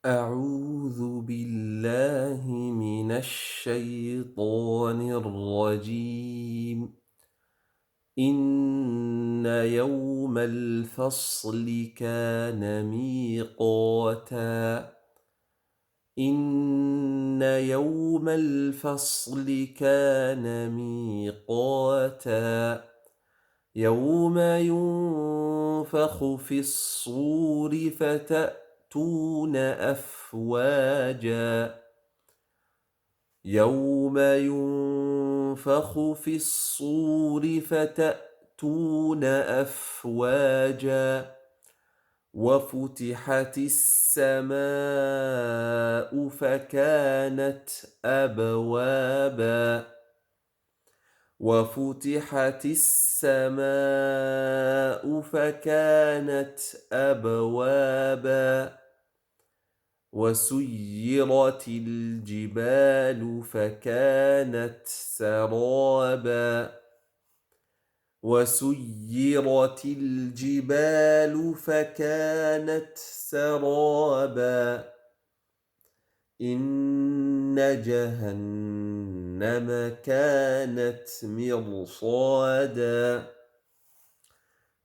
أعوذ بالله من الشيطان الرجيم. إن يوم الفصل كان ميقاتا. إن يوم الفصل كان ميقاتا. يوم ينفخ في الصور فتأتون أفواجا. يوم ينفخ في الصور فتأتون أفواجا. وفتحت السماء فكانت أبوابا. وفتحت السماء فكانت أبوابا. وسيرت الجبال فكانت سرابا. وسيرت الجبال فكانت سرابا. إن جهنم كانت مرصادا.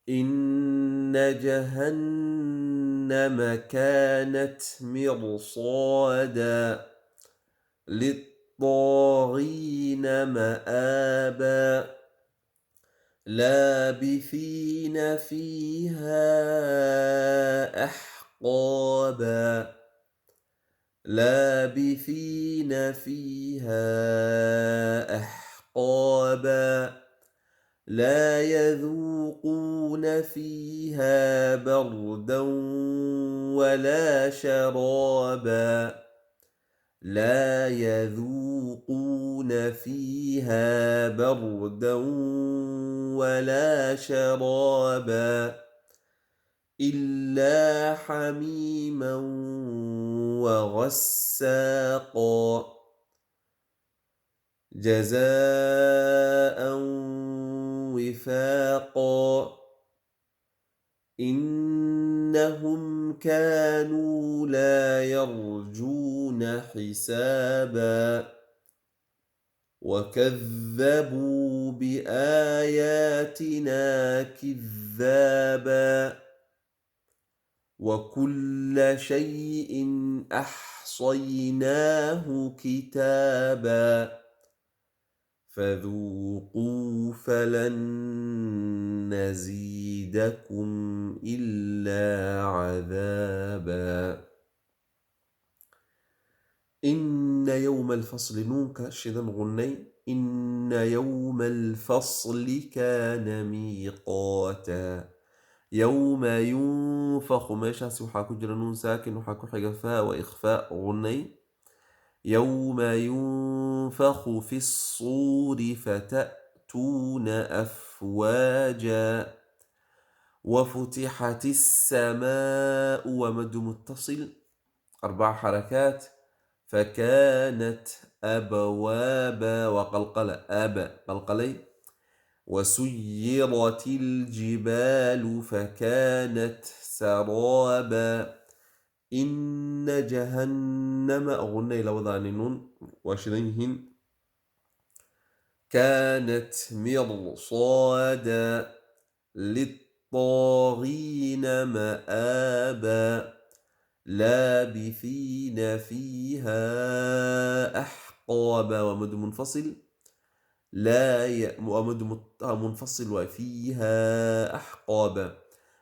إن جهنم كانت مرصادا. للطاغين مآبا. لابثين فيها أحقابا. لابثين فيها أحقابا. لا يذوقون فيها بردا ولا شرابا. لا يذوقون فيها بردا ولا شرابا إلا حميما وغساقا. جزاء وفاقا. إنهم كانوا لا يرجون حسابا. وكذبوا بآياتنا كذابا. وكل شيء أحصيناه كتابا. فذوقوا فلن نزيدكم إلا عذابا. إن يوم الفصل نونك شدن غني. إن يوم الفصل كان ميقاتا. يوم ينفخ ماشا وحاكو جرى نون ساكن وحاكو حقفاء وإخفاء غني. يوم ينفخ في الصور فتأتون أفواجا. وفتحت السماء ومد متصل 4 حركات. فكانت أبوابا وقلقلة أبا قلقلي. وسيرت الجبال فكانت سرابا. إن جهنم أغني لوضع النون وشريهن كانت مرصادا. للطاغين مآبا. لابثين فيها أحقابا ومد منفصل. ومد منفصل وفيها أحقابا.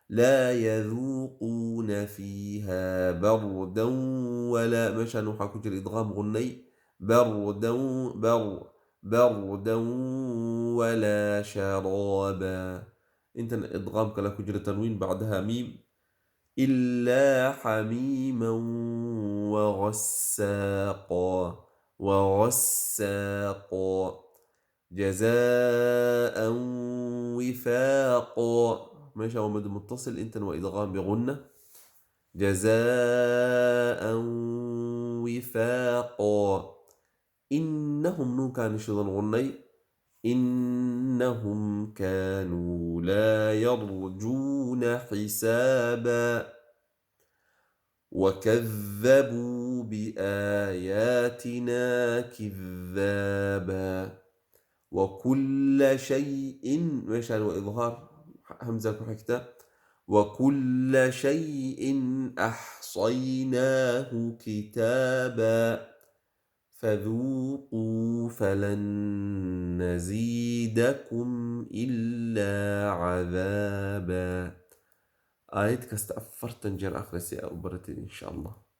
لا يذوقون فيها بردا ولا مشى نوحا كجر إدغام غني. بردا ولا شرابا. انت إدغام كلا كجر تنوين بعدها ميم. إلا حميما وغساقا. جزاء وفاقا. ماشي هو مد متصل انت وإدغام بغنة. جزاء وفاقا. إنهم نون كان شذن غني. إنهم كانوا لا يرجون حسابا. وكذبوا بآياتنا كذابا وكل شيء ماشي على إظهار همزة وحكتة وكل شيء أحصيناه كتابا فذوقوا فلن نزيدكم إلا عذابا آيات كاست أفرتن جر آخر سي أو برتين إن شاء الله.